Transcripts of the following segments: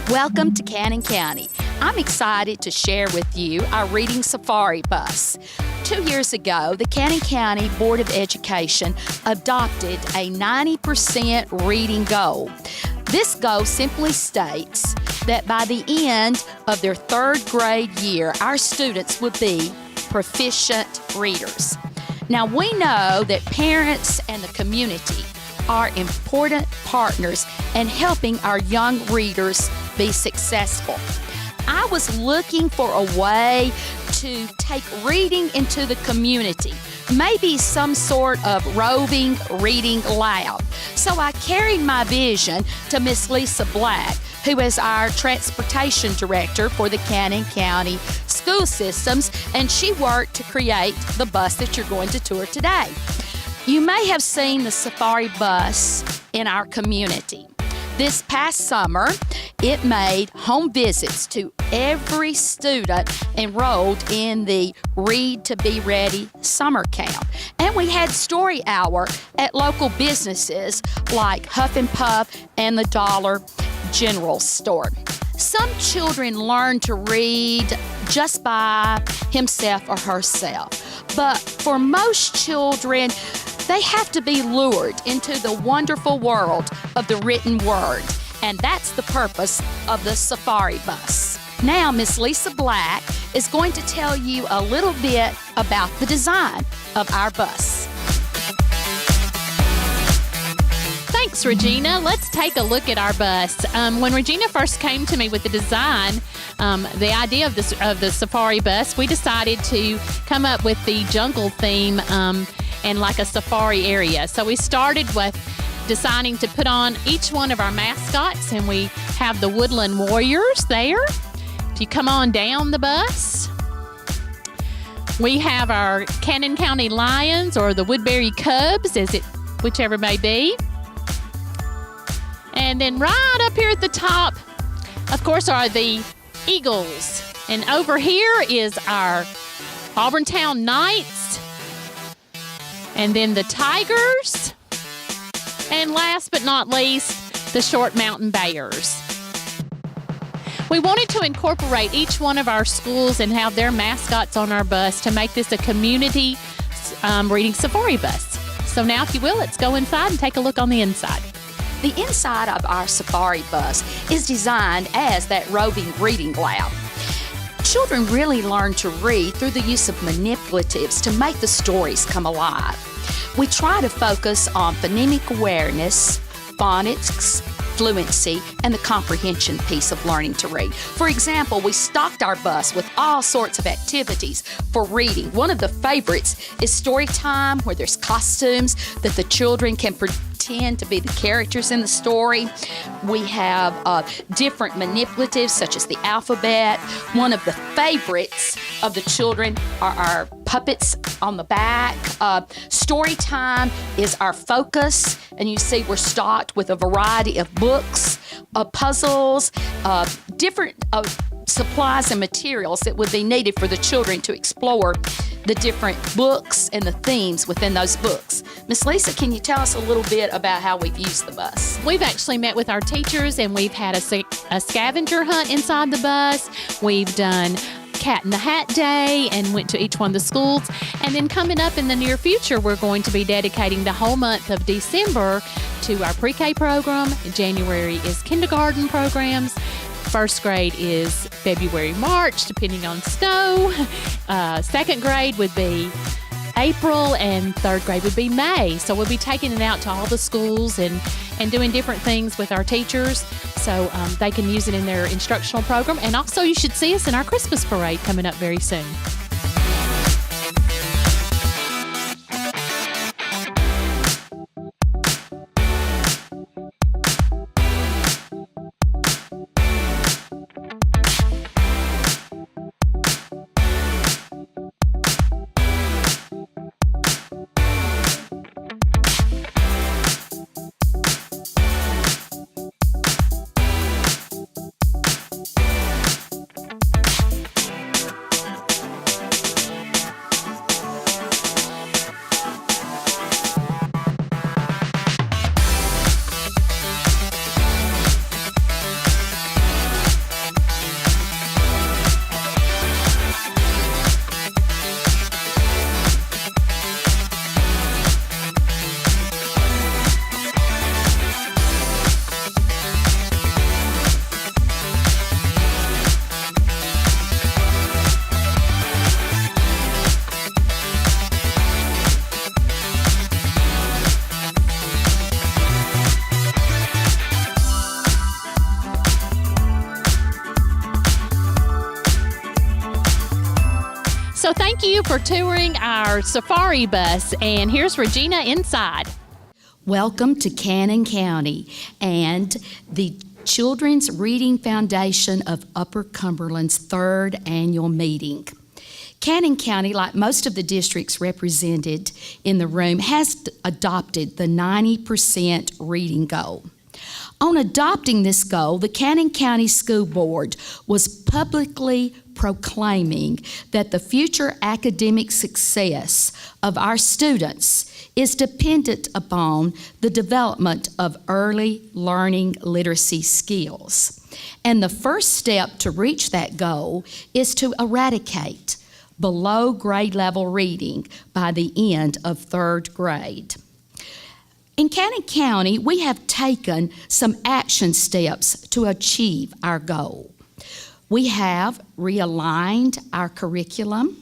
Welcome to Cannon County. I'm excited to share with you our Reading Safari Bus. 2 years ago, the Cannon County Board of Education adopted a 90% reading goal. This goal simply states that by the end of their third grade year, our students would be proficient readers. Now, we know that parents and the community are important partners in helping our young readers be successful. I was looking for a way to take reading into the community, maybe some sort of roving reading lab. So I carried my vision to Miss Lisa Black, who is our transportation director for the Cannon County school systems, and she worked to create the bus that you're going to tour today. You may have seen the safari bus in our community. This past summer, it made home visits to every student enrolled in the Read to Be Ready summer camp. And we had story hour at local businesses like Huff and Puff and the Dollar General Store. Some children learn to read just by himself or herself. But for most children, they have to be lured into the wonderful world of the written word. And that's the purpose of the safari bus. Now, Miss Lisa Black is going to tell you a little bit about the design of our bus. Thanks, Regina. Let's take a look at our bus. When Regina first came to me with the design, the idea of the safari bus, we decided to come up with the jungle theme and like a safari area. So we started with deciding to put on each one of our mascots, and we have the Woodland Warriors there. If you come on down the bus, we have our Cannon County Lions, or the Woodbury Cubs, whichever may be. And then right up here at the top, of course, are the Eagles. And over here is our Auburntown Knights. And then the Tigers. And last but not least, the Short Mountain Bears. We wanted to incorporate each one of our schools and have their mascots on our bus to make this a community reading safari bus. So now, if you will, let's go inside and take a look on the inside. The inside of our safari bus is designed as that roving reading lab. Children really learn to read through the use of manipulatives to make the stories come alive. We try to focus on phonemic awareness, phonics, fluency, and the comprehension piece of learning to read. For example, we stocked our bus with all sorts of activities for reading. One of the favorites is story time, where there's costumes that the children can pretend to be the characters in the story. We have different manipulatives such as the alphabet. One of the favorites of the children are our puppets on the back. Story time is our focus, and you see we're stocked with a variety of books, puzzles, different supplies and materials that would be needed for the children to explore the different books and the themes within those books. Miss Lisa, can you tell us a little bit about how we've used the bus? We've actually met with our teachers, and we've had a scavenger hunt inside the bus. We've done Cat in the Hat Day and went to each one of the schools. And then coming up in the near future, we're going to be dedicating the whole month of December to our pre-K program. January is kindergarten programs. First grade is February, March, depending on snow. Second grade would be April, and third grade would be May. So we'll be taking it out to all the schools and doing different things with our teachers, so they can use it in their instructional program. And also, you should see us in our Christmas parade coming up very soon. So thank you for touring our safari bus, and here's Regina inside. Welcome to Cannon County and the Children's Reading Foundation of Upper Cumberland's third annual meeting. Cannon County, like most of the districts represented in the room, has adopted the 90% reading goal. On adopting this goal, the Cannon County School Board was publicly proclaiming that the future academic success of our students is dependent upon the development of early learning literacy skills. And the first step to reach that goal is to eradicate below grade level reading by the end of third grade. In Cannon County, we have taken some action steps to achieve our goal. We have realigned our curriculum.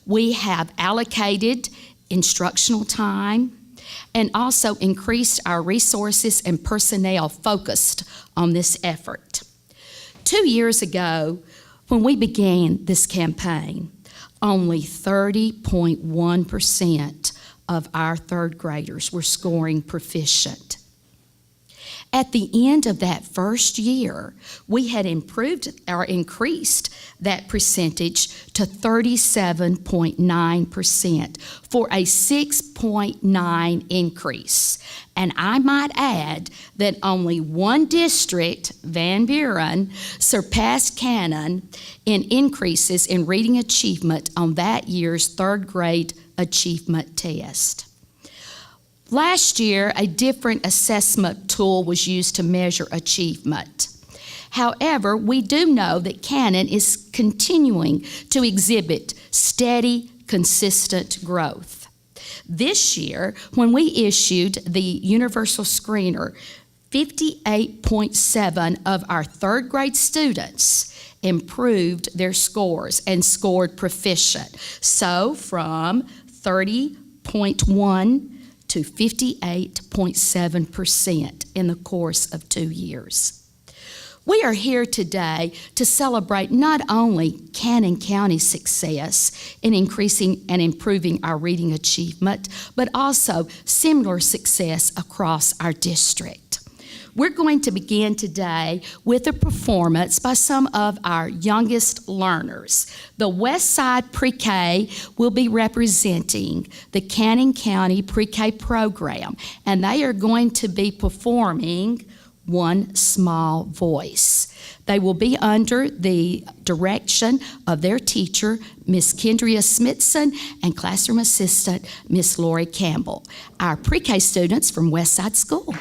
We have allocated instructional time and also increased our resources and personnel focused on this effort. 2 years ago, when we began this campaign, only 30.1% of our third graders were scoring proficient. At the end of that first year, we had increased that percentage to 37.9% for a 6.9 increase. And I might add that only one district, Van Buren, surpassed Cannon in increases in reading achievement on that year's third grade achievement test. Last year, a different assessment tool was used to measure achievement. However, we do know that Cannon is continuing to exhibit steady, consistent growth. This year, when we issued the Universal Screener, 58.7 of our third grade students improved their scores and scored proficient. So from 30.1 to 58.7% in the course of 2 years. We are here today to celebrate not only Cannon County's success in increasing and improving our reading achievement, but also similar success across our district. We're going to begin today with a performance by some of our youngest learners. The West Side Pre-K will be representing the Cannon County Pre-K program, and they are going to be performing One Small Voice. They will be under the direction of their teacher, Miss Kendria Smithson, and classroom assistant, Miss Lori Campbell, our pre-K students from Westside School.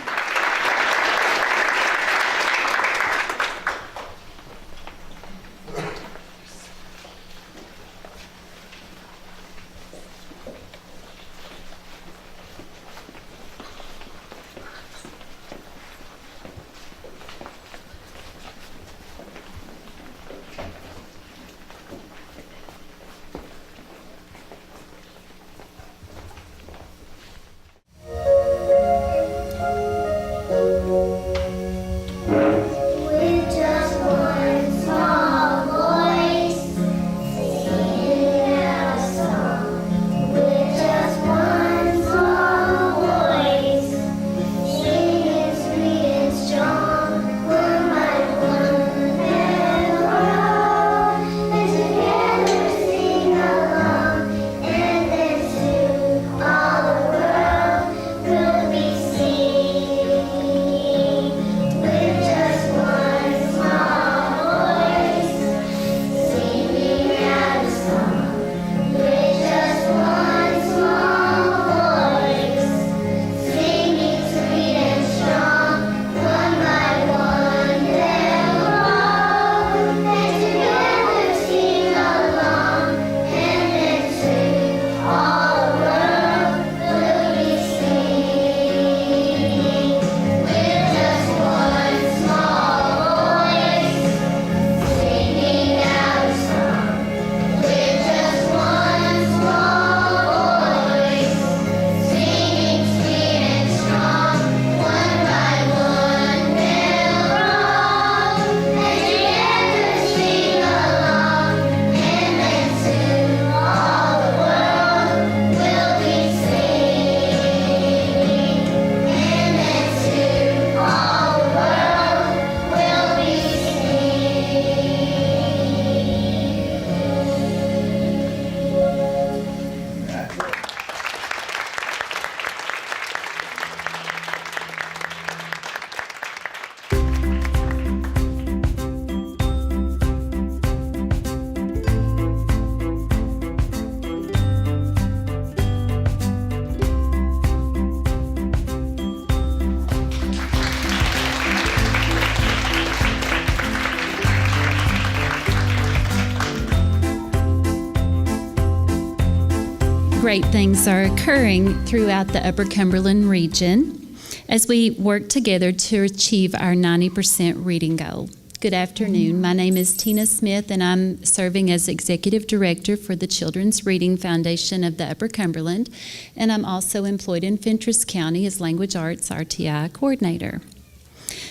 great things are occurring throughout the Upper Cumberland region as we work together to achieve our 90% reading goal. Good afternoon. My name is Tina Smith, and I'm serving as Executive Director for the Children's Reading Foundation of the Upper Cumberland, and I'm also employed in Fentress County as Language Arts RTI Coordinator.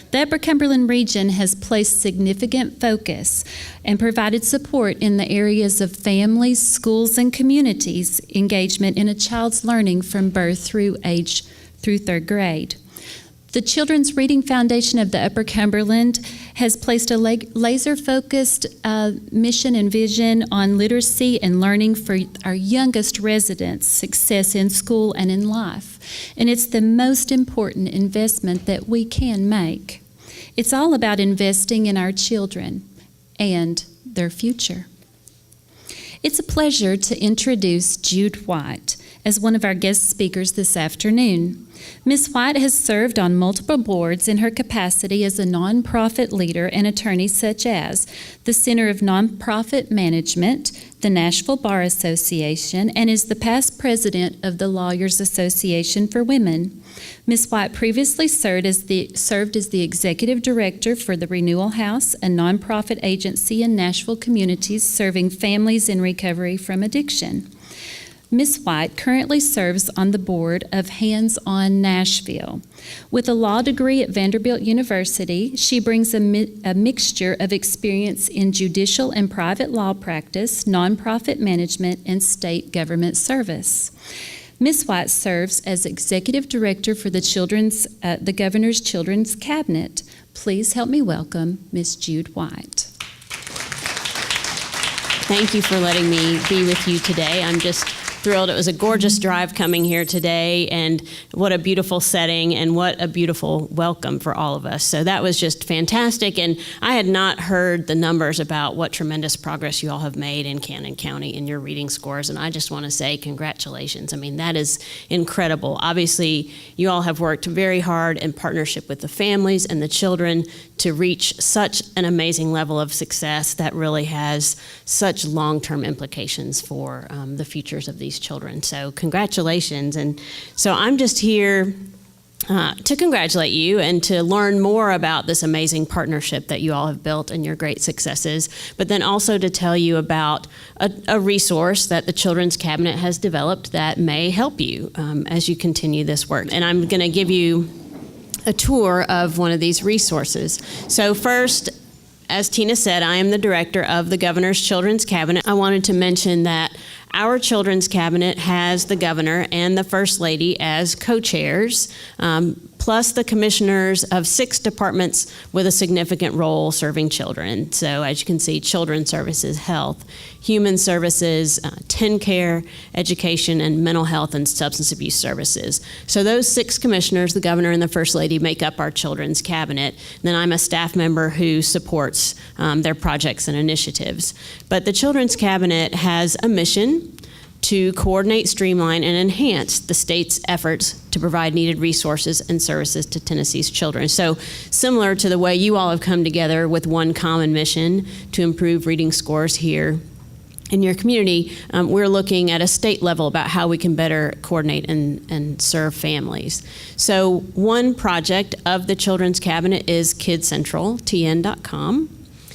The Upper Cumberland region has placed significant focus and provided support in the areas of families, schools, and communities engagement in a child's learning from birth through third grade. The Children's Reading Foundation of the Upper Cumberland has placed a laser-focused mission and vision on literacy and learning for our youngest residents' success in school and in life. And it's the most important investment that we can make. It's all about investing in our children and their future. It's a pleasure to introduce Jude White as one of our guest speakers this afternoon. Ms. White has served on multiple boards in her capacity as a nonprofit leader and attorney such as the Center of Nonprofit Management, the Nashville Bar Association, and is the past president of the Lawyers Association for Women. Ms. White previously served as the executive director for the Renewal House, a nonprofit agency in Nashville communities serving families in recovery from addiction. Ms. White currently serves on the board of Hands On Nashville. With a law degree at Vanderbilt University, she brings a mixture of experience in judicial and private law practice, nonprofit management, and state government service. Ms. White serves as executive director for the Governor's Children's Cabinet. Please help me welcome Ms. Jude White. Thank you for letting me be with you today. I'm just thrilled. It was a gorgeous drive coming here today, and what a beautiful setting and what a beautiful welcome for all of us. So that was just fantastic, and I had not heard the numbers about what tremendous progress you all have made in Cannon County in your reading scores, and I just want to say congratulations. I mean, that is incredible. Obviously, you all have worked very hard in partnership with the families and the children to reach such an amazing level of success that really has such long-term implications for the futures of these children. So congratulations. And so I'm just here to congratulate you and to learn more about this amazing partnership that you all have built and your great successes, but then also to tell you about a resource that the Children's Cabinet has developed that may help you as you continue this work. And I'm going to give you a tour of one of these resources. So first, as Tina said, I am the director of the Governor's Children's Cabinet. I wanted to mention that our Children's Cabinet has the Governor and the First Lady as co-chairs, plus the commissioners of 6 departments with a significant role serving children. So as you can see, Children's Services, Health, Human Services, Teen Care, Education, and Mental Health and Substance Abuse Services. So those 6 commissioners, the Governor and the First Lady, make up our Children's Cabinet. And then I'm a staff member who supports their projects and initiatives. But the Children's Cabinet has a mission to coordinate, streamline, and enhance the state's efforts to provide needed resources and services to Tennessee's children. So similar to the way you all have come together with one common mission to improve reading scores here in your community, we're looking at a state level about how we can better coordinate and serve families. So one project of the Children's Cabinet is KidsCentral, TN.com.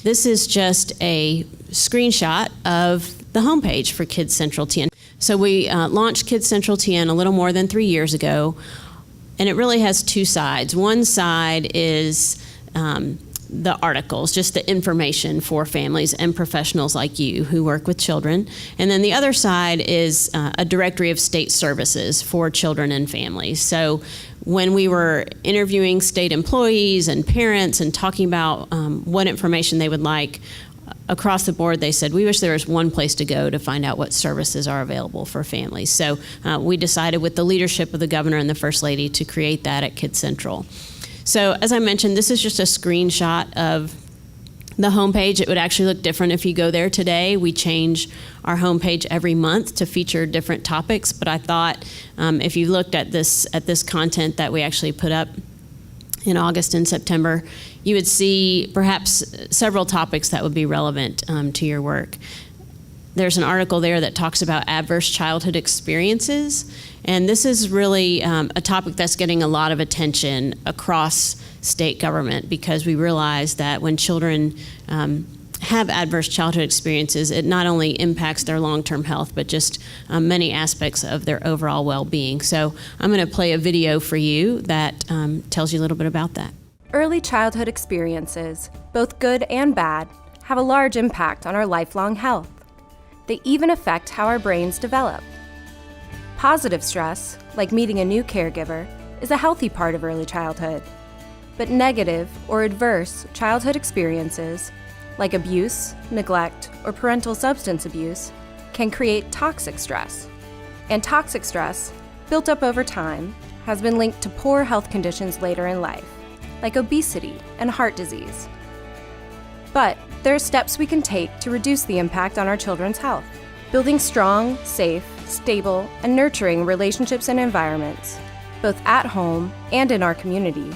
This is just a screenshot of the homepage for KidsCentral TN. So we launched KidsCentral TN a little more than 3 years ago, and it really has 2 sides. One side is the articles, just the information for families and professionals like you who work with children. And then the other side is a directory of state services for children and families. So when we were interviewing state employees and parents and talking about what information they would like, across the board, they said, we wish there was one place to go to find out what services are available for families. So we decided with the leadership of the Governor and the First Lady to create that at KidsCentral. So as I mentioned, this is just a screenshot of the homepage. It would actually look different if you go there today. We change our homepage every month to feature different topics, but I thought if you looked at this content that we actually put up in August and September, you would see perhaps several topics that would be relevant to your work. there's an article there that talks about adverse childhood experiences. And this is really a topic that's getting a lot of attention across state government, because we realize that when children have adverse childhood experiences, it not only impacts their long-term health, but just many aspects of their overall well-being. So I'm going to play a video for you that tells you a little bit about that. Early childhood experiences, both good and bad, have a large impact on our lifelong health. They even affect how our brains develop. Positive stress, like meeting a new caregiver, is a healthy part of early childhood. But negative or adverse childhood experiences, like abuse, neglect, or parental substance abuse, can create toxic stress. And toxic stress, built up over time, has been linked to poor health conditions later in life, like obesity and heart disease. But there are steps we can take to reduce the impact on our children's health. Building strong, safe, stable, and nurturing relationships and environments, both at home and in our community,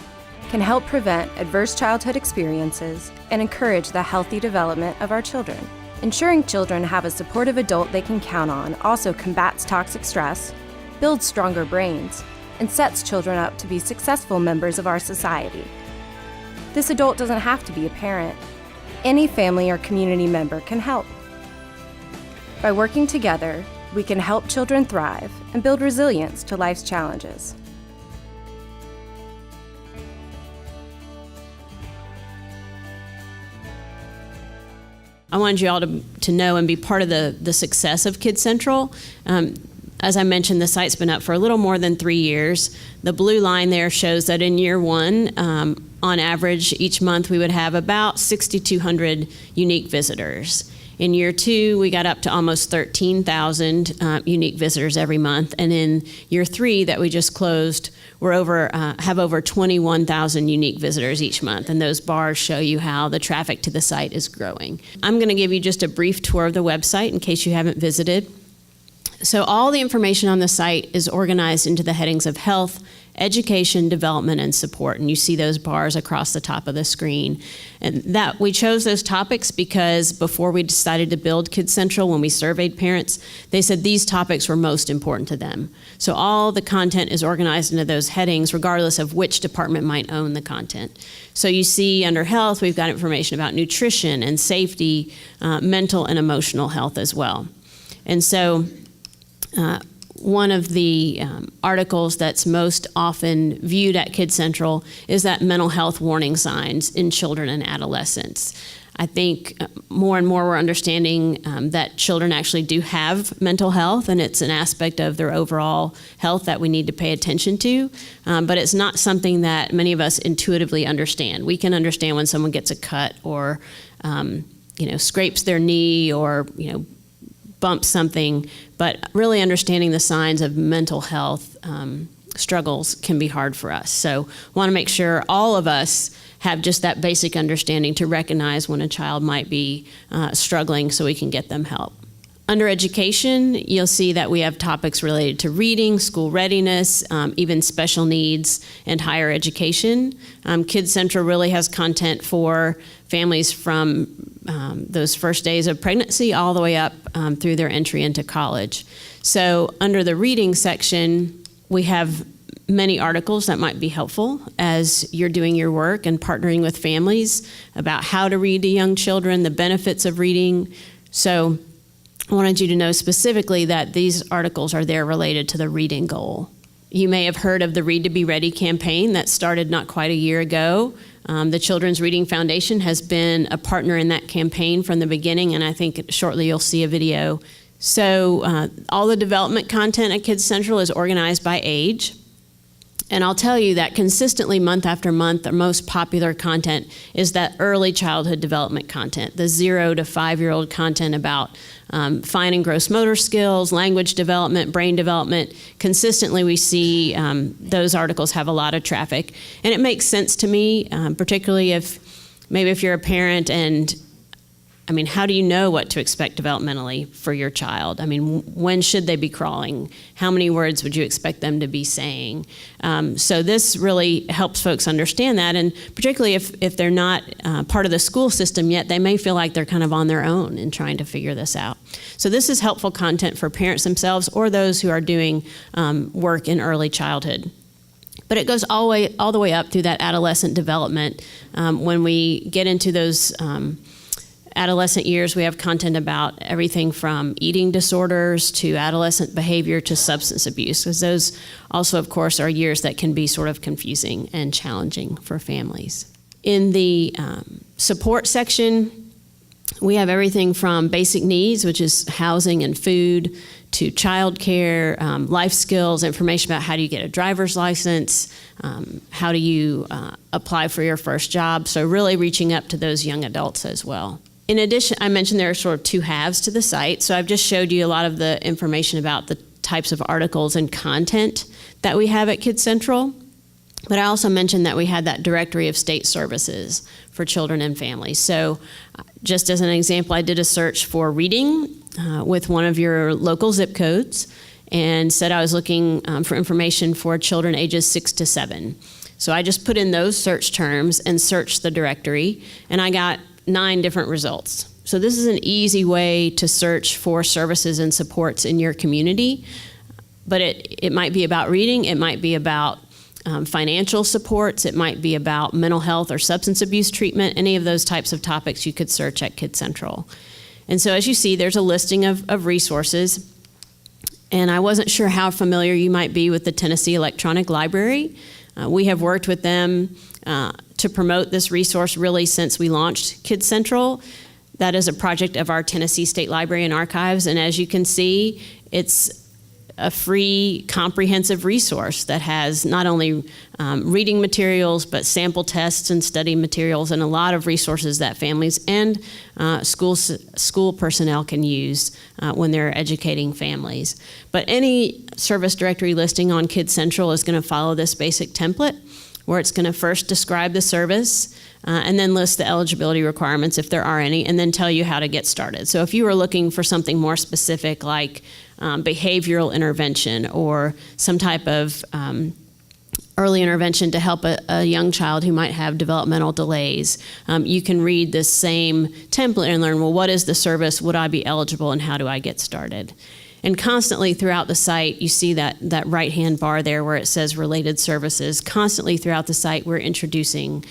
can help prevent adverse childhood experiences and encourage the healthy development of our children. Ensuring children have a supportive adult they can count on also combats toxic stress, builds stronger brains, and sets children up to be successful members of our society. This adult doesn't have to be a parent. Any family or community member can help. By working together, we can help children thrive and build resilience to life's challenges. I wanted you all to know and be part of the success of KidsCentral. As I mentioned, the site's been up for a little more than 3 years. The blue line there shows that in year one, on average, each month we would have about 6,200 unique visitors. In year two, we got up to almost 13,000 unique visitors every month. And in year three that we just closed, we're have over 21,000 unique visitors each month. And those bars show you how the traffic to the site is growing. I'm going to give you just a brief tour of the website in case you haven't visited. So all the information on the site is organized into the headings of health, education, development, and support. And you see those bars across the top of the screen. And that we chose those topics because before we decided to build KidsCentral, when we surveyed parents, they said these topics were most important to them. So all the content is organized into those headings, regardless of which department might own the content. So you see under health, we've got information about nutrition and safety, mental and emotional health as well. And so one of the articles that's most often viewed at KidsCentral is that mental health warning signs in children and adolescents. I think more and more we're understanding that children actually do have mental health, and it's an aspect of their overall health that we need to pay attention to, but it's not something that many of us intuitively understand. We can understand when someone gets a cut or scrapes their knee or bumps something, but really understanding the signs of mental health struggles can be hard for us. So want to make sure all of us have just that basic understanding to recognize when a child might be struggling so we can get them help. Under education, you'll see that we have topics related to reading, school readiness, even special needs, and higher education. KidsCentral really has content for families from those first days of pregnancy all the way up through their entry into college. So under the reading section, we have many articles that might be helpful as you're doing your work and partnering with families about how to read to young children, the benefits of reading. So I wanted you to know specifically that these articles are there related to the reading goal. You may have heard of the Read to Be Ready campaign that started not quite a year ago. The Children's Reading Foundation has been a partner in that campaign from the beginning, and I think shortly you'll see a video. So all the development content at KidsCentral is organized by age. And I'll tell you that consistently month after month, the most popular content is that early childhood development content, the 0 to 5-year-old content about fine and gross motor skills, language development, brain development. Consistently, we see those articles have a lot of traffic. And it makes sense to me, particularly if you're a parent and how do you know what to expect developmentally for your child? When should they be crawling? How many words would you expect them to be saying? So this really helps folks understand that, and particularly if they're not part of the school system yet, they may feel like they're kind of on their own in trying to figure this out. So this is helpful content for parents themselves or those who are doing work in early childhood. But it goes all the way up through that adolescent development. When we get into those adolescent years, we have content about everything from eating disorders to adolescent behavior to substance abuse, because those also, of course, are years that can be sort of confusing and challenging for families. In the support section, we have everything from basic needs, which is housing and food, to childcare, life skills, information about how do you get a driver's license, how do you apply for your first job. So really reaching up to those young adults as well. In addition, I mentioned there are sort of two halves to the site. So I've just showed you a lot of the information about the types of articles and content that we have at KidsCentral. But I also mentioned that we had that directory of state services for children and families. So just as an example, I did a search for reading with one of your local zip codes and said I was looking for information for children ages 6 to 7. So I just put in those search terms and searched the directory, and I got 9 different results. So this is an easy way to search for services and supports in your community, but it might be about reading, it might be about financial supports, it might be about mental health or substance abuse treatment, any of those types of topics you could search at KidsCentral. And so as you see, there's a listing of resources, and I wasn't sure how familiar you might be with the Tennessee Electronic Library. We have worked with them to promote this resource really since we launched KidsCentral. That is a project of our Tennessee State Library and Archives, and as you can see, it's a free, comprehensive resource that has not only reading materials, but sample tests and study materials, and a lot of resources that families and school personnel can use when they're educating families. But any service directory listing on KidsCentral is going to follow this basic template, where it's going to first describe the service and then list the eligibility requirements if there are any, and then tell you how to get started. So if you were looking for something more specific like behavioral intervention or some type of early intervention to help a young child who might have developmental delays, you can read this same template and learn, well, what is the service, would I be eligible, and how do I get started? And constantly throughout the site, you see that right-hand bar there where it says related services. Constantly throughout the site, we're introducing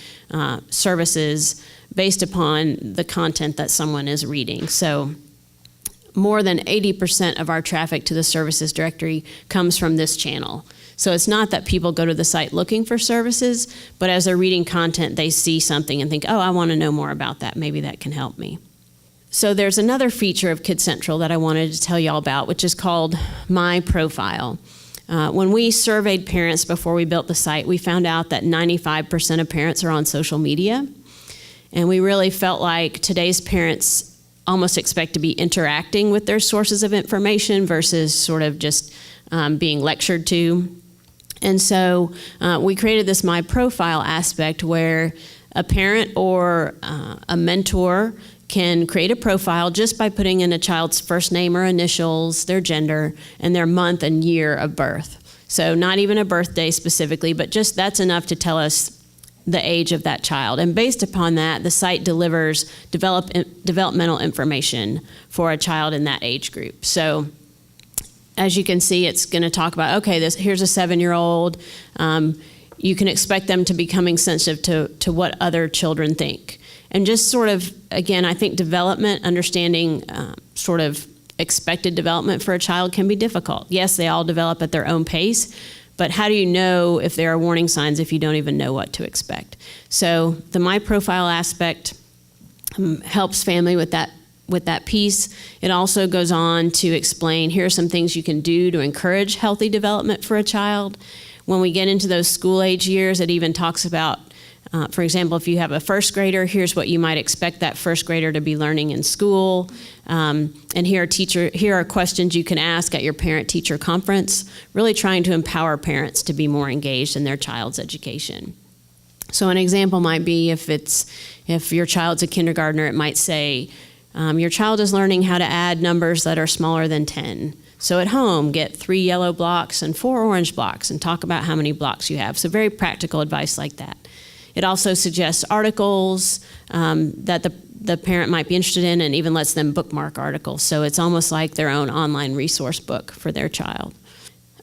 services based upon the content that someone is reading. So more than 80% of our traffic to the services directory comes from this channel. So it's not that people go to the site looking for services, but as they're reading content, they see something and think, oh, I want to know more about that. Maybe that can help me. So there's another feature of KidsCentral that I wanted to tell y'all about, which is called My Profile. When we surveyed parents before we built the site, we found out that 95% of parents are on social media. And we really felt like today's parents almost expect to be interacting with their sources of information versus sort of just being lectured to. And so we created this My Profile aspect where a parent or a mentor can create a profile just by putting in a child's first name or initials, their gender, and their month and year of birth. So not even a birthday specifically, but just that's enough to tell us the age of that child. And based upon that, the site delivers developmental information for a child in that age group. So as you can see, it's going to talk about, okay, here's a 7-year-old. You can expect them to be becoming sensitive to what other children think. And just sort of, again, I think development, understanding sort of expected development for a child can be difficult. Yes, they all develop at their own pace, but how do you know if there are warning signs if you don't even know what to expect? So the My Profile aspect helps family with that piece. It also goes on to explain, here are some things you can do to encourage healthy development for a child. When we get into those school age years, it even talks about, for example, if you have a first grader, here's what you might expect that first grader to be learning in school. And here are questions you can ask at your parent-teacher conference, really trying to empower parents to be more engaged in their child's education. So an example might be if your child's a kindergartner, it might say, your child is learning how to add numbers that are smaller than 10. So at home, get 3 yellow blocks and 4 orange blocks and talk about how many blocks you have. So very practical advice like that. It also suggests articles that the parent might be interested in, and even lets them bookmark articles. So it's almost like their own online resource book for their child.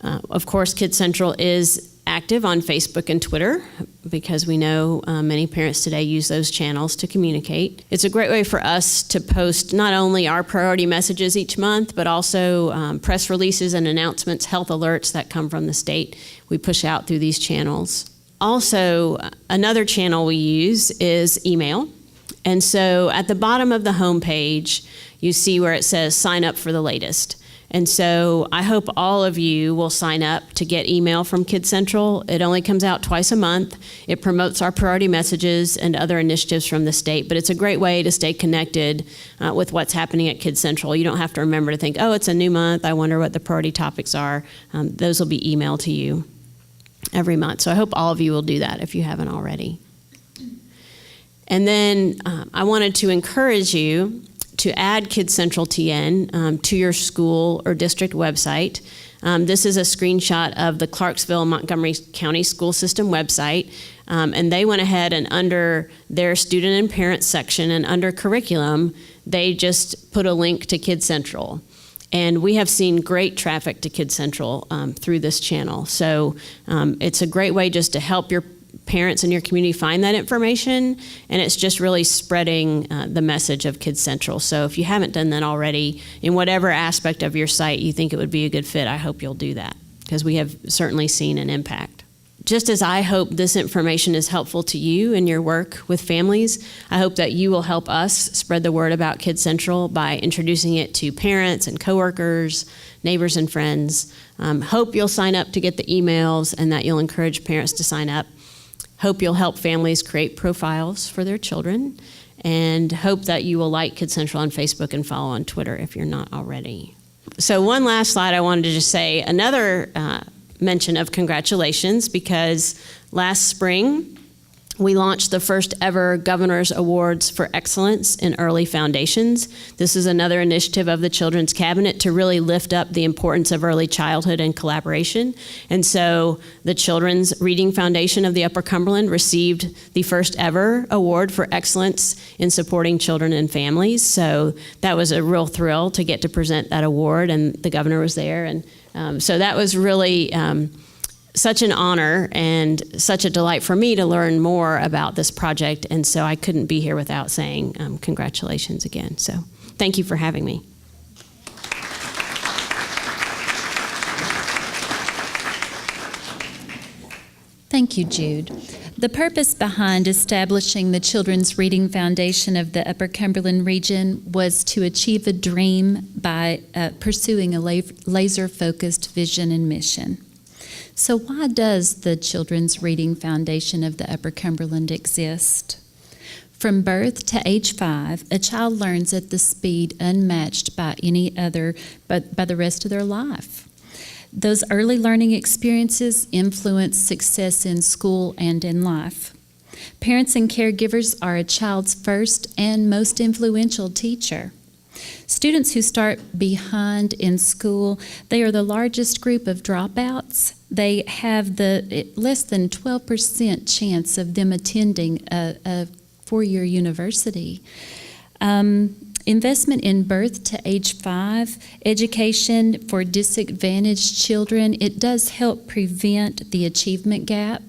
Of course, KidsCentral is active on Facebook and Twitter because we know many parents today use those channels to communicate. It's a great way for us to post not only our priority messages each month, but also press releases and announcements, health alerts that come from the state. We push out through these channels. Also, another channel we use is email. And so at the bottom of the homepage, you see where it says sign up for the latest. And so I hope all of you will sign up to get email from KidsCentral. It only comes out twice a month. It promotes our priority messages and other initiatives from the state, but it's a great way to stay connected with what's happening at KidsCentral. You don't have to remember to think, oh, it's a new month, I wonder what the priority topics are. Those will be emailed to you every month. So I hope all of you will do that if you haven't already. And then I wanted to encourage you to add KidsCentral TN to your school or district website. This is a screenshot of the Clarksville-Montgomery County School System website, and they went ahead and under their student and parent section and under curriculum, they just put a link to KidsCentral. And we have seen great traffic to KidsCentral through this channel. So it's a great way just to help your parents in your community find that information, and it's just really spreading the message of KidsCentral. So if you haven't done that already, in whatever aspect of your site you think it would be a good fit, I hope you'll do that, because we have certainly seen an impact. Just as I hope this information is helpful to you in your work with families, I hope that you will help us spread the word about KidsCentral by introducing it to parents and coworkers, neighbors and friends. Hope you'll sign up to get the emails and that you'll encourage parents to sign up. Hope you'll help families create profiles for their children, and hope that you will like KidsCentral on Facebook and follow on Twitter if you're not already. So one last slide, I wanted to just say another mention of congratulations, because last spring we launched the first ever Governor's Awards for Excellence in Early Foundations. This is another initiative of the Children's Cabinet to really lift up the importance of early childhood and collaboration. And so the Children's Reading Foundation of the Upper Cumberland received the first ever award for excellence in supporting children and families. So that was a real thrill to get to present that award, and the governor was there. And so that was really such an honor and such a delight for me to learn more about this project, and so I couldn't be here without saying congratulations again. So thank you for having me. Thank you, Jude. The purpose behind establishing the Children's Reading Foundation of the Upper Cumberland region was to achieve a dream by pursuing a laser-focused vision and mission. So why does the Children's Reading Foundation of the Upper Cumberland exist? From birth to age 5, a child learns at the speed unmatched by any other, but by the rest of their life. Those early learning experiences influence success in school and in life. Parents and caregivers are a child's first and most influential teacher. Students who start behind in school, they are the largest group of dropouts. They have the less than 12% chance of them attending a four-year university. Investment in birth to age 5, education for disadvantaged children, it does help prevent the achievement gap.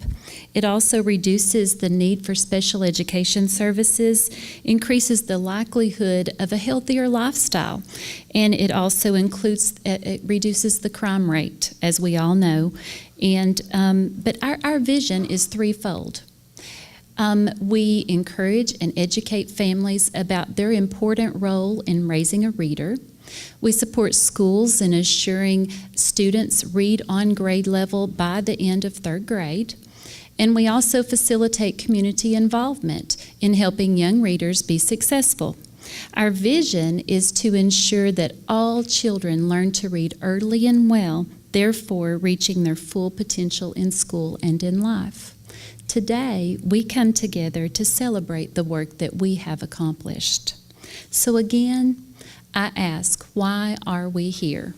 It also reduces the need for special education services, increases the likelihood of a healthier lifestyle, and it also it reduces the crime rate, as we all know. And but our vision is threefold. We encourage and educate families about their important role in raising a reader. We support schools in assuring students read on grade level by the end of 3rd grade. And we also facilitate community involvement in helping young readers be successful. Our vision is to ensure that all children learn to read early and well, therefore reaching their full potential in school and in life. Today, we come together to celebrate the work that we have accomplished. So again, I ask, why are we here?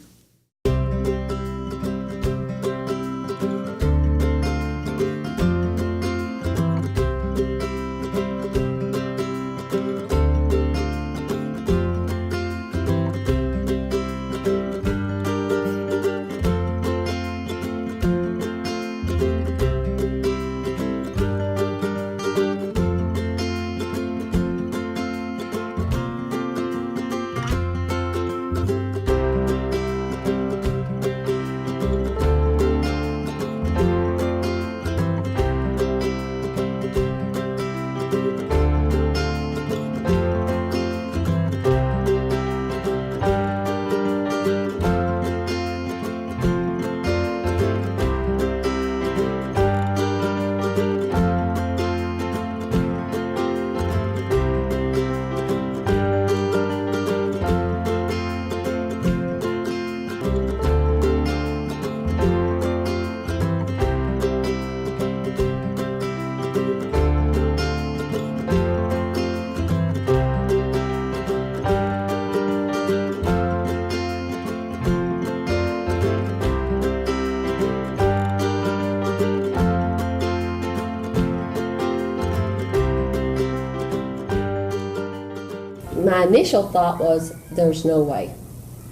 my initial thought was, there's no way.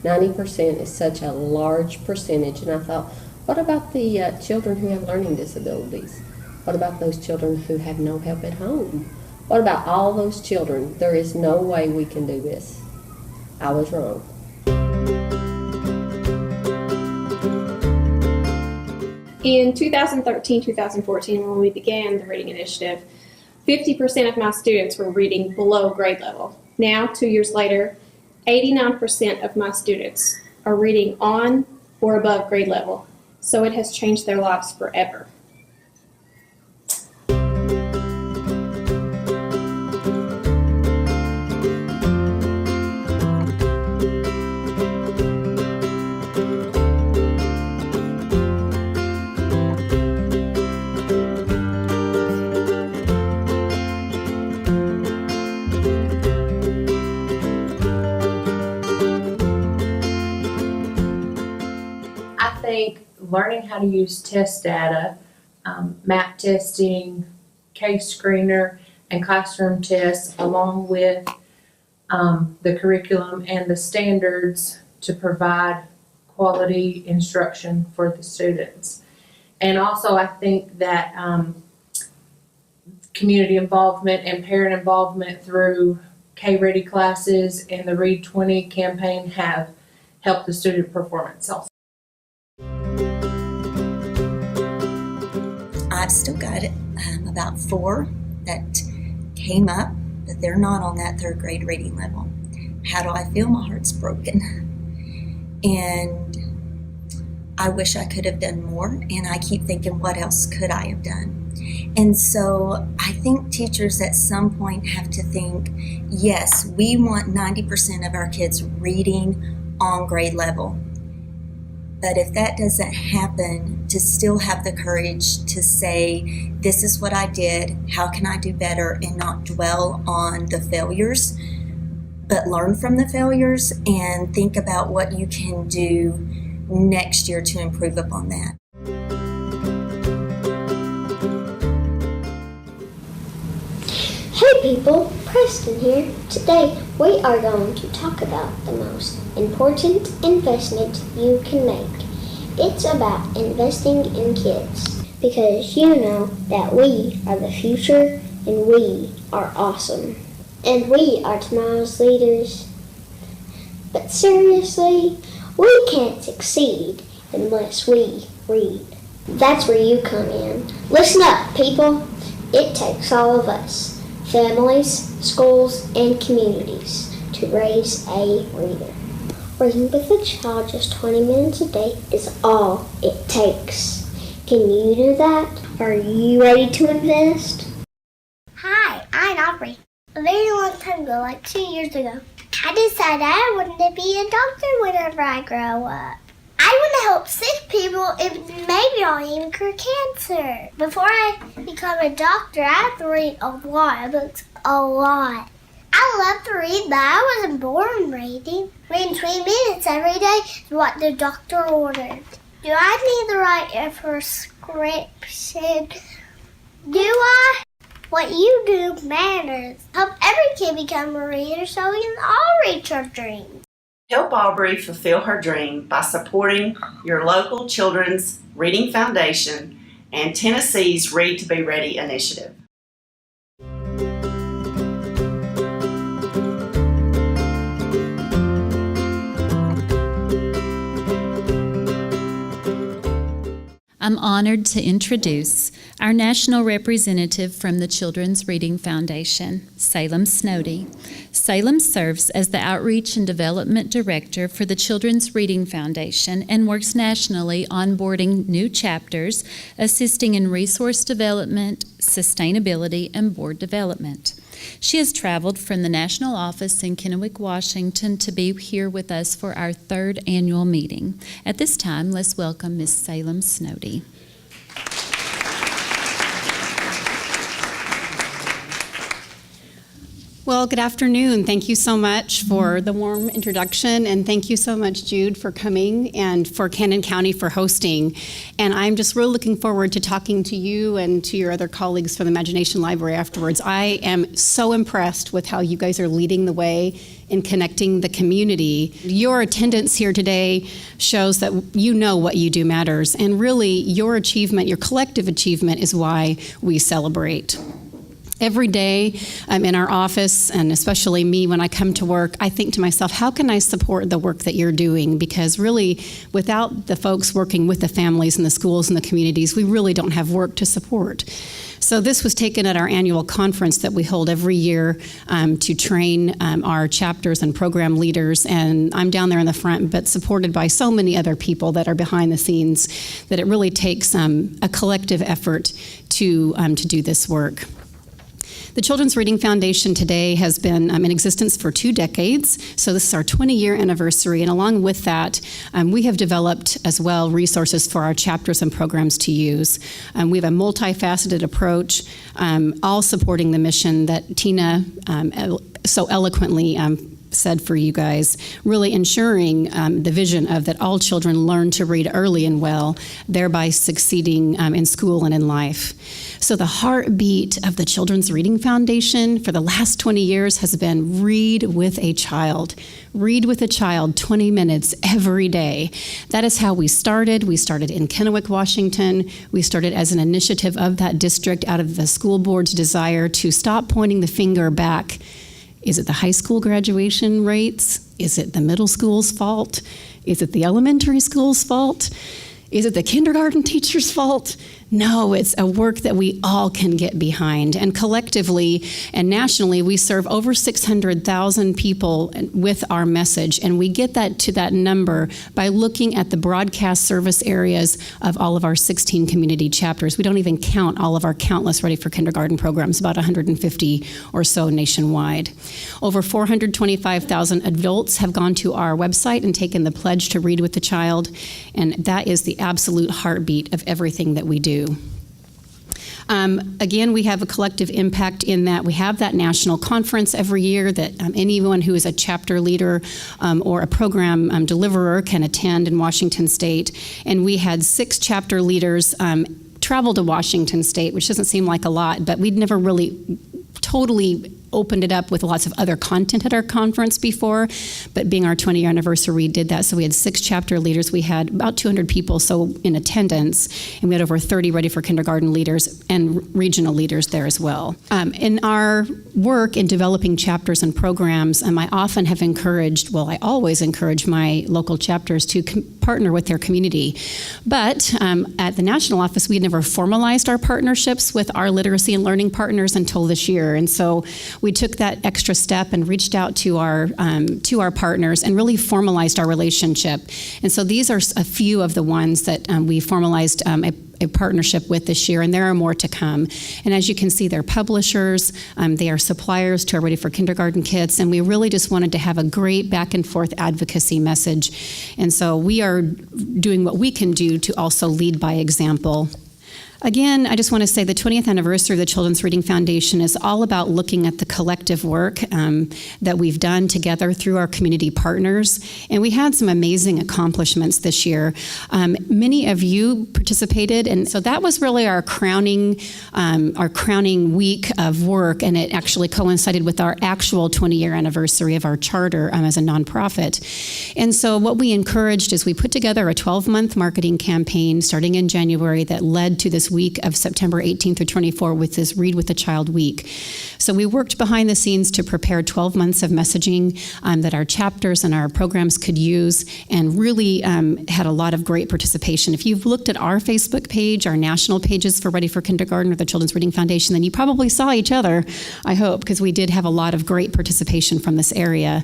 90% is such a large percentage, and I thought, what about the children who have learning disabilities? What about those children who have no help at home? What about all those children? There is no way we can do this. I was wrong. In 2013-2014, when we began the reading initiative, 50% of my students were reading below grade level. Now, 2 years later, 89% of my students are reading on or above grade level. So it has changed their lives forever. I think learning how to use test data, map testing, case screener, and classroom tests, along with the curriculum and the standards to provide quality instruction for the students. And also I think that community involvement and parent involvement through K-Ready classes and the Read 20 campaign have helped the student performance also. I've still got about 4 that came up, but they're not on that 3rd grade reading level. How do I feel? My heart's broken. And I wish I could have done more, and I keep thinking, what else could I have done? And so I think teachers at some point have to think, yes, we want 90% of our kids reading on grade level. But if that doesn't happen, to still have the courage to say, this is what I did, how can I do better, and not dwell on the failures, but learn from the failures and think about what you can do next year to improve upon that. Hey people, Preston here. Today we are going to talk about the most important investment you can make. It's about investing in kids, because you know that we are the future and we are awesome. And we are tomorrow's leaders. But seriously, we can't succeed unless we read. That's where you come in. Listen up, people. It takes all of us, families, schools, and communities, to raise a reader. Reading with a child just 20 minutes a day is all it takes. Can you do that? Are you ready to invest? Hi, I'm Aubrey. A very long time ago, like 2 years ago, I decided I wanted to be a doctor whenever I grow up. I want to help sick people and maybe I'll even cure cancer. Before I become a doctor, I have to read a lot of books, a lot. I love to read, but I wasn't born reading. Reading 20 minutes every day is what the doctor ordered. Do I need to write a prescription? Do I? What you do matters. Help every kid become a reader so we can all reach our dreams. Help Aubrey fulfill her dream by supporting your local Children's Reading Foundation and Tennessee's Read to Be Ready initiative. I'm honored to introduce our national representative from the Children's Reading Foundation, Salem Snowdy. Salem serves as the Outreach and Development Director for the Children's Reading Foundation and works nationally onboarding new chapters, assisting in resource development, sustainability, and board development. She has traveled from the national office in Kennewick, Washington to be here with us for our 3rd annual meeting. At this time, let's welcome Ms. Salem Snowdy. Well, good afternoon. Thank you so much for the warm introduction, and thank you so much, Jude, for coming, and for Cannon County for hosting. And I'm just really looking forward to talking to you and to your other colleagues from the Imagination Library afterwards. I am so impressed with how you guys are leading the way in connecting the community. Your attendance here today shows that you know what you do matters, and really your achievement, your collective achievement, is why we celebrate. Every day in our office, and especially me when I come to work, I think to myself, how can I support the work that you're doing? Because really, without the folks working with the families and the schools and the communities, we really don't have work to support. So this was taken at our annual conference that we hold every year to train our chapters and program leaders. And I'm down there in the front, but supported by so many other people that are behind the scenes, that it really takes a collective effort to do this work. The Children's Reading Foundation today has been in existence for 2 decades, so this is our 20-year anniversary, and along with that, we have developed as well resources for our chapters and programs to use. We have a multifaceted approach, all supporting the mission that Tina so eloquently said for you guys, really ensuring the vision of that all children learn to read early and well, thereby succeeding in school and in life. So the heartbeat of the Children's Reading Foundation for the last 20 years has been read with a child. Read with a child 20 minutes every day. That is how we started. We started in Kennewick, Washington. We started as an initiative of that district out of the school board's desire to stop pointing the finger back. Is it the high school graduation rates? Is it the middle school's fault? Is it the elementary school's fault? Is it the kindergarten teacher's fault? No, it's a work that we all can get behind. And collectively and nationally, we serve over 600,000 people with our message. And we get that to that number by looking at the broadcast service areas of all of our 16 community chapters. We don't even count all of our countless Ready for Kindergarten programs, about 150 or so nationwide. Over 425,000 adults have gone to our website and taken the pledge to read with the child. And that is the absolute heartbeat of everything that we do. Again, we have a collective impact in that we have that national conference every year that anyone who is a chapter leader or a program deliverer can attend in Washington State. And we had 6 chapter leaders travel to Washington State, which doesn't seem like a lot, but we'd never really totally opened it up with lots of other content at our conference before, but being our 20-year anniversary, we did that. So we had 6 chapter leaders. We had about 200 people in attendance, and we had over 30 Ready for Kindergarten leaders and regional leaders there as well. In our work in developing chapters and programs, I often have encouraged, well, I always encourage my local chapters to partner with their community. But at the national office, we had never formalized our partnerships with our literacy and learning partners until this year. And so we took that extra step and reached out to our partners and really formalized our relationship. And so these are a few of the ones that we formalized a partnership with this year, and there are more to come. And as you can see, they're publishers, they are suppliers to our Ready for Kindergarten kits, and we really just wanted to have a great back and forth advocacy message. And so we are doing what we can do to also lead by example. Again, I just want to say the 20th anniversary of the Children's Reading Foundation is all about looking at the collective work that we've done together through our community partners. And we had some amazing accomplishments this year. Many of you participated, and so that was really our crowning week of work, and it actually coincided with our actual 20-year anniversary of our charter as a nonprofit. And so what we encouraged is we put together a 12-month marketing campaign starting in January that led to this week of September 18th through 24 with this Read with a Child week. So we worked behind the scenes to prepare 12 months of messaging that our chapters and our programs could use, and really had a lot of great participation. If you've looked at our Facebook page, our national pages for Ready for Kindergarten or the Children's Reading Foundation, then you probably saw each other, I hope, because we did have a lot of great participation from this area.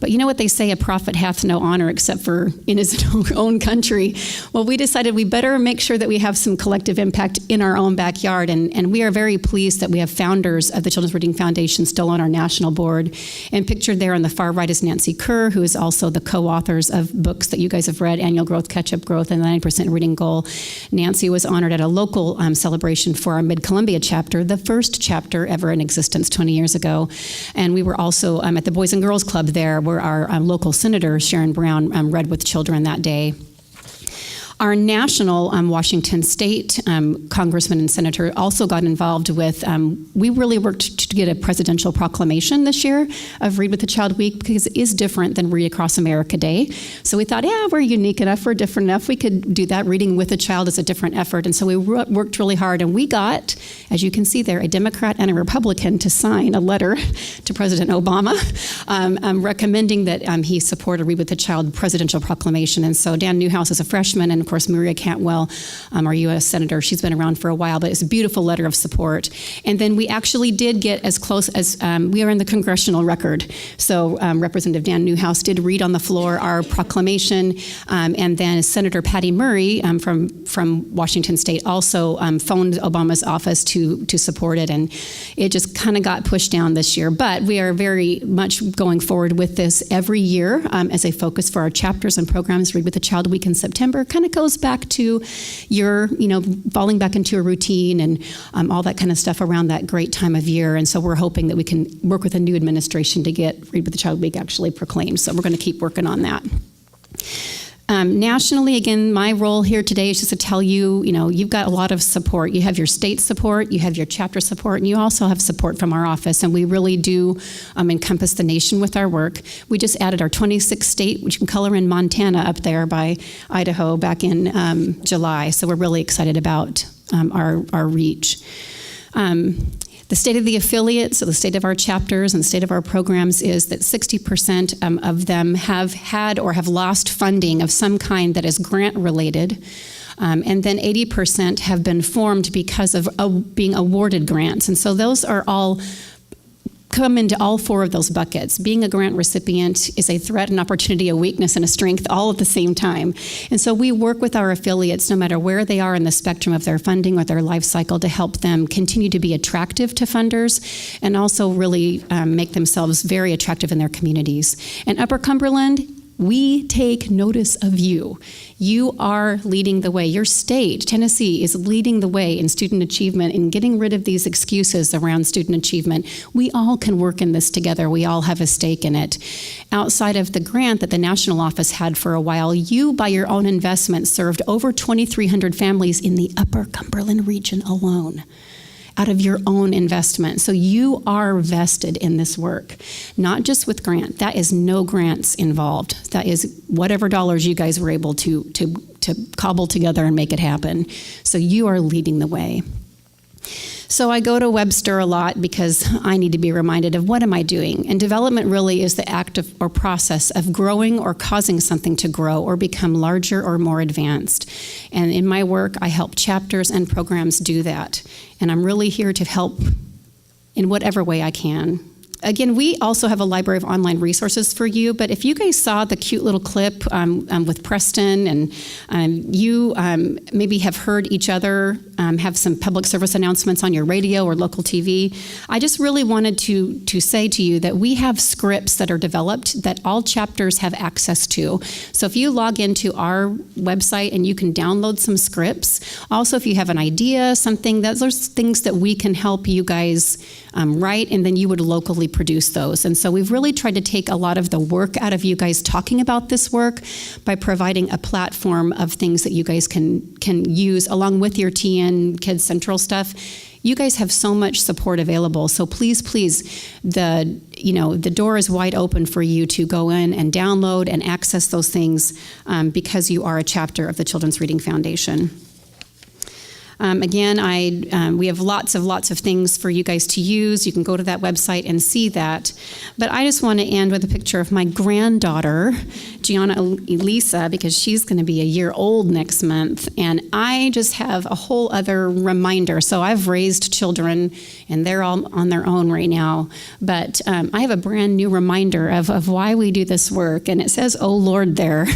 But you know what they say, a prophet hath no honor except for in his own country. Well, we decided we better make sure that we have some collective impact impact in our own backyard. And we are very pleased that we have founders of the Children's Reading Foundation still on our national board. And pictured there on the far right is Nancy Kerr, who is also the co-authors of books that you guys have read, Annual Growth, Catch-Up Growth, and the 90% Reading Goal. Nancy was honored at a local celebration for our Mid-Columbia chapter, the first chapter ever in existence 20 years ago. And we were also at the Boys and Girls Club there, where our local senator, Sharon Brown, read with children that day. Our national Washington State congressman and senator also got involved with, we really worked to get a presidential proclamation this year of Read with the Child Week, because it is different than Read Across America Day. So we thought, we're unique enough, we're different enough, we could do that. Reading with a child is a different effort. And so we worked really hard, and we got, as you can see there, a Democrat and a Republican to sign a letter to President Obama recommending that he support a Read with the Child presidential proclamation. And so Dan Newhouse is a freshman, and of course Maria Cantwell, our U.S. Senator, she's been around for a while, but it's a beautiful letter of support. And then we actually did get as close as, we are in the congressional record. So Representative Dan Newhouse did read on the floor our proclamation, and then Senator Patty Murray from Washington State also phoned Obama's office to support it, and it just kind of got pushed down this year. But we are very much going forward with this every year as a focus for our chapters and programs. Read with the Child Week in September kind of goes back to your, falling back into a routine and all that kind of stuff around that great time of year. And so we're hoping that we can work with a new administration to get Read with the Child Week actually proclaimed. So we're going to keep working on that. Nationally, again, my role here today is just to tell you, you've got a lot of support. You have your state support, you have your chapter support, and you also have support from our office, and we really do encompass the nation with our work. We just added our 26th state, which you can color in Montana up there by Idaho back in July, so we're really excited about our reach. The state of the affiliates, so the state of our chapters and the state of our programs, is that 60% of them have had or have lost funding of some kind that is grant related. And then 80% have been formed because of being awarded grants. And so those are all come into all four of those buckets. Being a grant recipient is a threat, an opportunity, a weakness, and a strength all at the same time. And so we work with our affiliates, no matter where they are in the spectrum of their funding or their life cycle, to help them continue to be attractive to funders and also really make themselves very attractive in their communities. And Upper Cumberland, we take notice of you. You are leading the way. Your state, Tennessee, is leading the way in student achievement, in getting rid of these excuses around student achievement. We all can work in this together. We all have a stake in it. Outside of the grant that the national office had for a while, you, by your own investment, served over 2,300 families in the Upper Cumberland region alone, out of your own investment. So you are vested in this work, not just with grant. That is no grants involved. That is whatever dollars you guys were able to cobble together and make it happen. So you are leading the way. So I go to Webster a lot because I need to be reminded of what am I doing? And development really is the act of or process of growing or causing something to grow or become larger or more advanced. And in my work, I help chapters and programs do that. And I'm really here to help in whatever way I can. Again, we also have a library of online resources for you, but if you guys saw the cute little clip with Preston, and you maybe have heard each other have some public service announcements on your radio or local TV, I just really wanted to say to you that we have scripts that are developed that all chapters have access to. So if you log into our website and you can download some scripts. Also, if you have an idea, something, there's things that we can help you guys write, and then you would locally produce those. And so we've really tried to take a lot of the work out of you guys talking about this work by providing a platform of things that you guys can use along with your TN KidsCentral stuff. You guys have so much support available. So please, the door is wide open for you to go in and download and access those things because you are a chapter of the Children's Reading Foundation. Again, we have lots of things for you guys to use. You can go to that website and see that. But I just want to end with a picture of my granddaughter, Gianna Elisa, because she's going to be a year old next month. And I just have a whole other reminder. So I've raised children, and they're all on their own right now. But I have a brand new reminder of why we do this work. And it says, "Oh Lord," there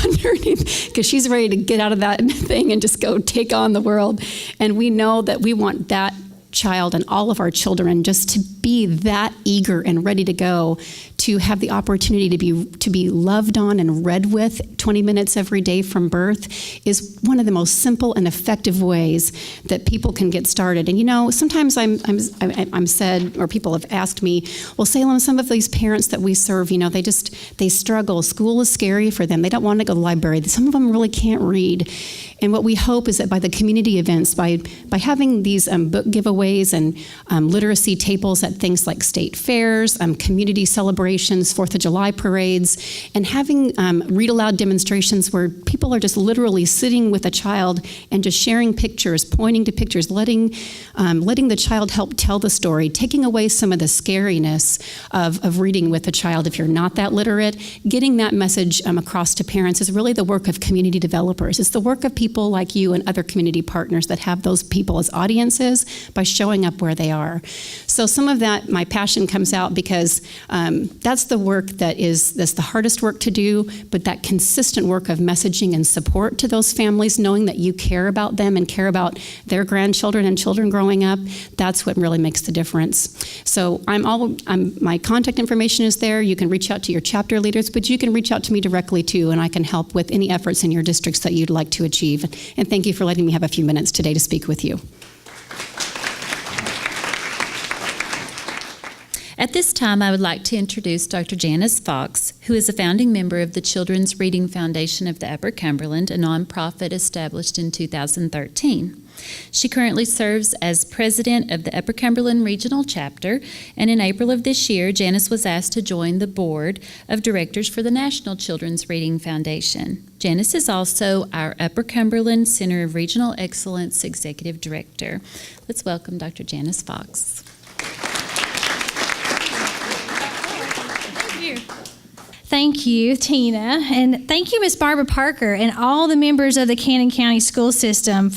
underneath, because she's ready to get out of that thing and just go take on the world. And we know that we want that child and all of our children just to be that eager and ready to go, to have the opportunity to be loved on and read with 20 minutes every day from birth is one of the most simple and effective ways that people can get started. And sometimes I'm said, or people have asked me, well, Salem, some of these parents that we serve, they struggle. School is scary for them. They don't want to go to the library. Some of them really can't read. And what we hope is that by the community events, by having these book giveaways and literacy tables at things like state fairs, community celebrations, 4th of July parades, and having read aloud demonstrations where people are just literally sitting with a child and just sharing pictures, pointing to pictures, letting the child help tell the story, taking away some of the scariness of reading with a child if you're not that literate. Getting that message across to parents is really the work of community developers. It's the work of people like you and other community partners that have those people as audiences by showing up where they are. So some of that, my passion comes out because that's the work that's the hardest work to do, but that consistent work of messaging and support to those families, knowing that you care about them and care about their grandchildren and children growing up, that's what really makes the difference. So my contact information is there. You can reach out to your chapter leaders, but you can reach out to me directly too, and I can help with any efforts in your districts that you'd like to achieve. And thank you for letting me have a few minutes today to speak with you. At this time, I would like to introduce Dr. Janice Fox, who is a founding member of the Children's Reading Foundation of the Upper Cumberland, a nonprofit established in 2013. She currently serves as president of the Upper Cumberland Regional Chapter, and in April of this year, Janice was asked to join the board of directors for the National Children's Reading Foundation. Janice is also our Upper Cumberland Center of Regional Excellence Executive Director. Let's welcome Dr. Janice Fox. Thank you, Tina, and thank you, Ms. Barbara Parker, and all the members of the Cannon County School System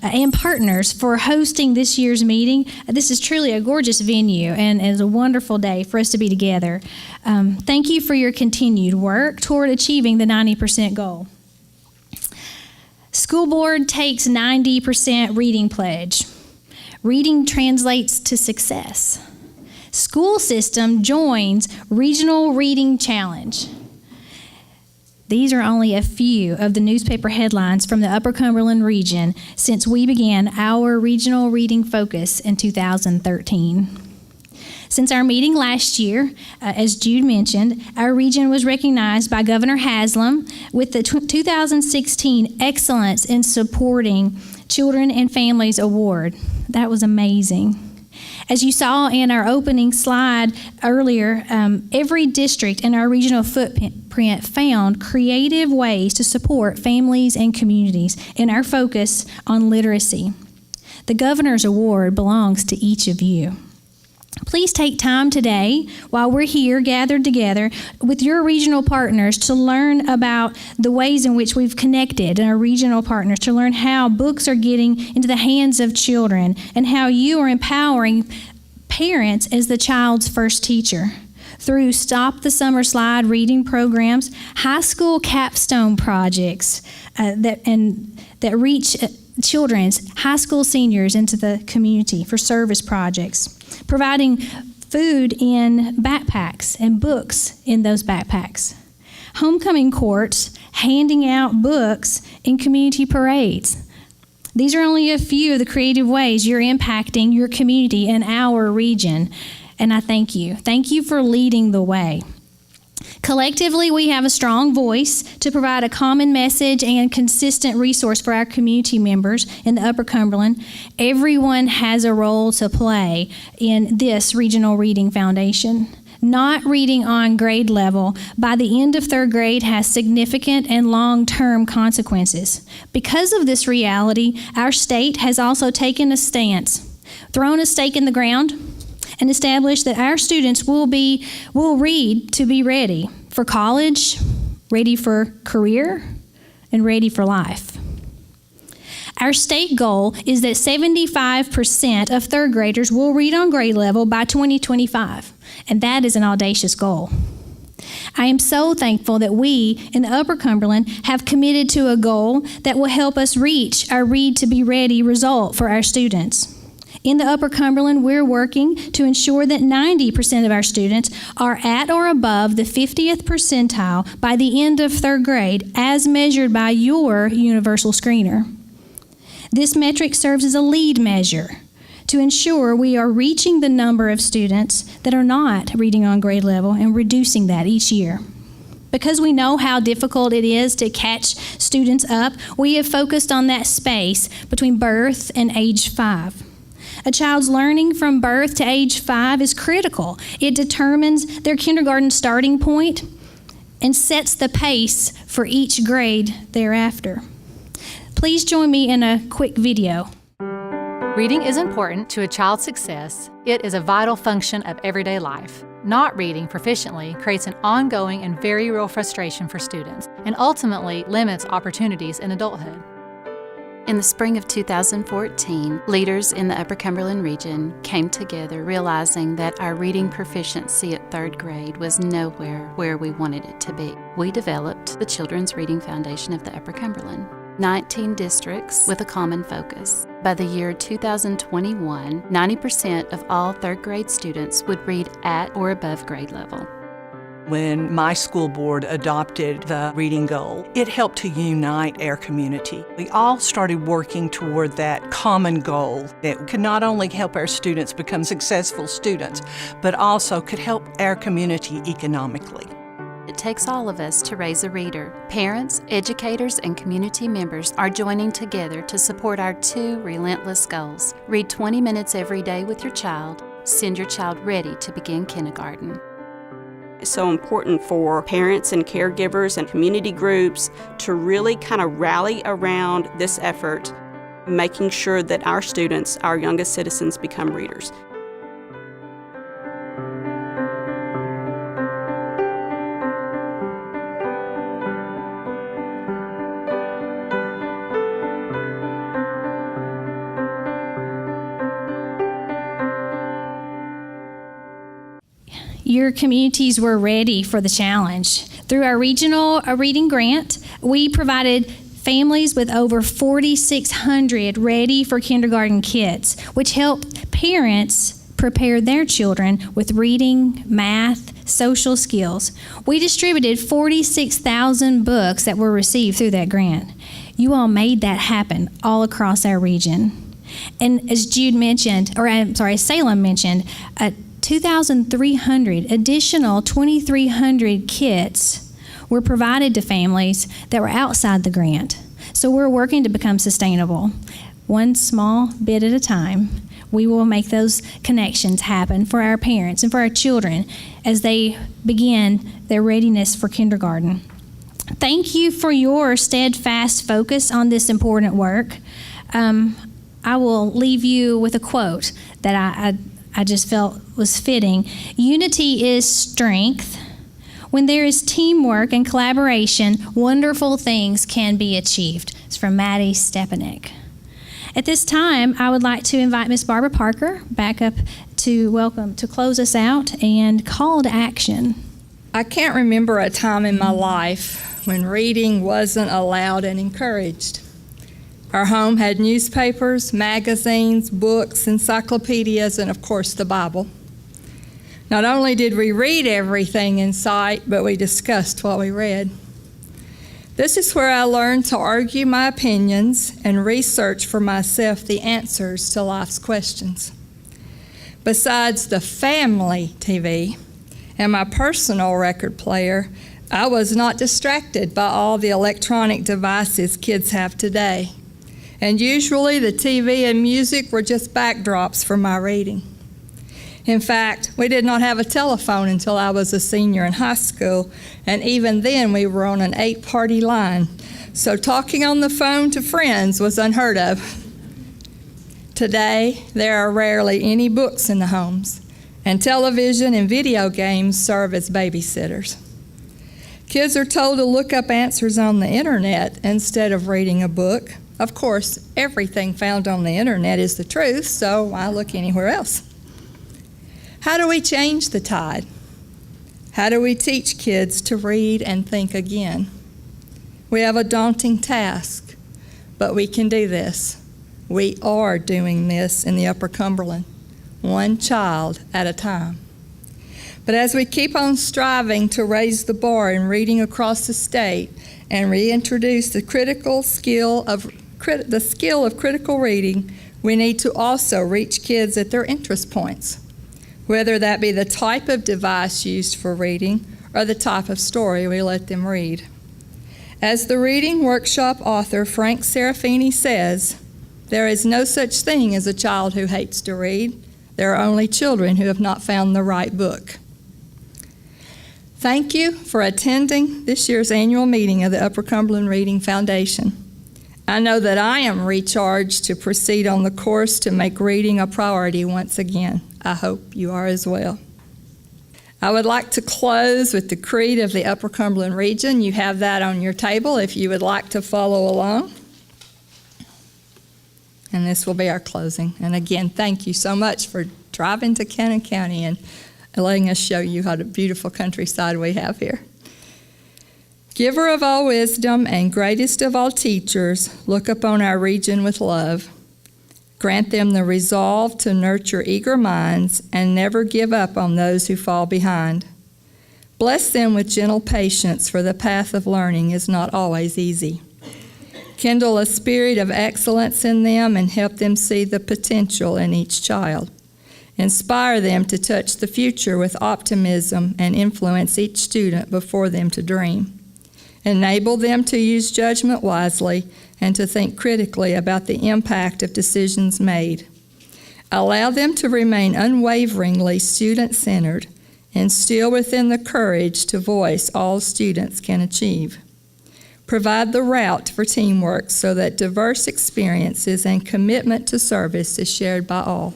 and partners for hosting this year's meeting. This is truly a gorgeous venue, and it's a wonderful day for us to be together. Thank you for your continued work toward achieving the 90% goal. School board takes 90% reading pledge. Reading translates to success. School system joins Regional Reading Challenge. These are only a few of the newspaper headlines from the Upper Cumberland region since we began our regional reading focus in 2013. Since our meeting last year, as Jude mentioned, our region was recognized by Governor Haslam with the 2016 Excellence in Supporting Children and Families Award. That was amazing. As you saw in our opening slide earlier, every district in our regional footprint found creative ways to support families and communities in our focus on literacy. The Governor's Award belongs to each of you. Please take time today while we're here gathered together with your regional partners to learn about the ways in which we've connected and our regional partners, to learn how books are getting into the hands of children and how you are empowering parents as the child's first teacher through Stop the Summer Slide reading programs, high school capstone projects that reach children's high school seniors into the community for service projects, providing food in backpacks and books in those backpacks, homecoming courts, handing out books in community parades. These are only a few of the creative ways you're impacting your community and our region, and I thank you. Thank you for leading the way. Collectively, we have a strong voice to provide a common message and consistent resource for our community members in the Upper Cumberland. Everyone has a role to play in this Regional Reading Foundation. Not reading on grade level by the end of third grade has significant and long-term consequences. Because of this reality, our state has also taken a stance, thrown a stake in the ground, and established that our students will read to be ready for college, ready for career, and ready for life. Our state goal is that 75% of third graders will read on grade level by 2025, and that is an audacious goal. I am so thankful that we in the Upper Cumberland have committed to a goal that will help us reach our Read to Be Ready result for our students. In the Upper Cumberland, we're working to ensure that 90% of our students are at or above the 50th percentile by the end of third grade, as measured by your universal screener. This metric serves as a lead measure to ensure we are reaching the number of students that are not reading on grade level and reducing that each year. Because we know how difficult it is to catch students up, we have focused on that space between birth and age 5. A child's learning from birth to age 5 is critical. It determines their kindergarten starting point and sets the pace for each grade thereafter. Please join me in a quick video. Reading is important to a child's success. It is a vital function of everyday life. Not reading proficiently creates an ongoing and very real frustration for students and ultimately limits opportunities in adulthood. In the spring of 2014, leaders in the Upper Cumberland region came together realizing that our reading proficiency at third grade was nowhere where we wanted it to be. We developed the Children's Reading Foundation of the Upper Cumberland. 19 districts with a common focus. By the year 2021, 90% of all third grade students would read at or above grade level. When my school board adopted the reading goal, it helped to unite our community. We all started working toward that common goal that could not only help our students become successful students, but also could help our community economically. It takes all of us to raise a reader. Parents, educators, and community members are joining together to support our two relentless goals. Read 20 minutes every day with your child. Send your child ready to begin kindergarten. It's so important for parents and caregivers and community groups to really kind of rally around this effort, making sure that our students, our youngest citizens, become readers. Your communities were ready for the challenge. Through our regional reading grant, we provided families with over 4,600 ready for kindergarten kits, which helped parents prepare their children with reading, math, social skills. We distributed 46,000 books that were received through that grant. You all made that happen all across our region. And as Jude mentioned, Salem mentioned, 2,300 additional 2,300 kits were provided to families that were outside the grant. So we're working to become sustainable. One small bit at a time, we will make those connections happen for our parents and for our children as they begin their readiness for kindergarten. Thank you for your steadfast focus on this important work. I will leave you with a quote that I just felt was fitting. Unity is strength. When there is teamwork and collaboration, wonderful things can be achieved. It's from Maddie Stepanek. At this time, I would like to invite Miss Barbara Parker back up to close us out and call to action. I can't remember a time in my life when reading wasn't allowed and encouraged. Our home had newspapers, magazines, books, encyclopedias, and of course the Bible. Not only did we read everything in sight, but we discussed what we read. This is where I learned to argue my opinions and research for myself the answers to life's questions. Besides the family TV and my personal record player, I was not distracted by all the electronic devices kids have today. And usually the TV and music were just backdrops for my reading. In fact, we did not have a telephone until I was a senior in high school, and even then we were on an 8-party line, so talking on the phone to friends was unheard of. Today, there are rarely any books in the homes, and television and video games serve as babysitters. Kids are told to look up answers on the internet instead of reading a book. Of course, everything found on the internet is the truth, so why look anywhere else? How do we change the tide? How do we teach kids to read and think again? We have a daunting task, but we can do this. We are doing this in the Upper Cumberland, one child at a time. But as we keep on striving to raise the bar in reading across the state and reintroduce the skill of critical reading, we need to also reach kids at their interest points, whether that be the type of device used for reading or the type of story we let them read. As the reading workshop author Frank Serafini says, there is no such thing as a child who hates to read. There are only children who have not found the right book. Thank you for attending this year's annual meeting of the Upper Cumberland Reading Foundation. I know that I am recharged to proceed on the course to make reading a priority once again. I hope you are as well. I would like to close with the creed of the Upper Cumberland region. You have that on your table if you would like to follow along. And this will be our closing. And again, thank you so much for driving to Cannon County and letting us show you how the beautiful countryside we have here. Giver of all wisdom and greatest of all teachers, look upon our region with love. Grant them the resolve to nurture eager minds and never give up on those who fall behind. Bless them with gentle patience, for the path of learning is not always easy. Kindle a spirit of excellence in them and help them see the potential in each child. Inspire them to touch the future with optimism and influence each student before them to dream. Enable them to use judgment wisely and to think critically about the impact of decisions made. Allow them to remain unwaveringly student-centered, instill within the courage to voice all students can achieve. Provide the route for teamwork so that diverse experiences and commitment to service is shared by all.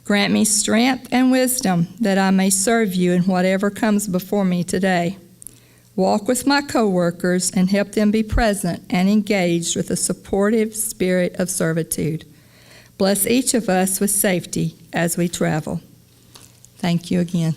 Grant me strength and wisdom that I may serve you in whatever comes before me today. Walk with my co-workers and help them be present and engaged with a supportive spirit of servitude. Bless each of us with safety as we travel. Thank you again.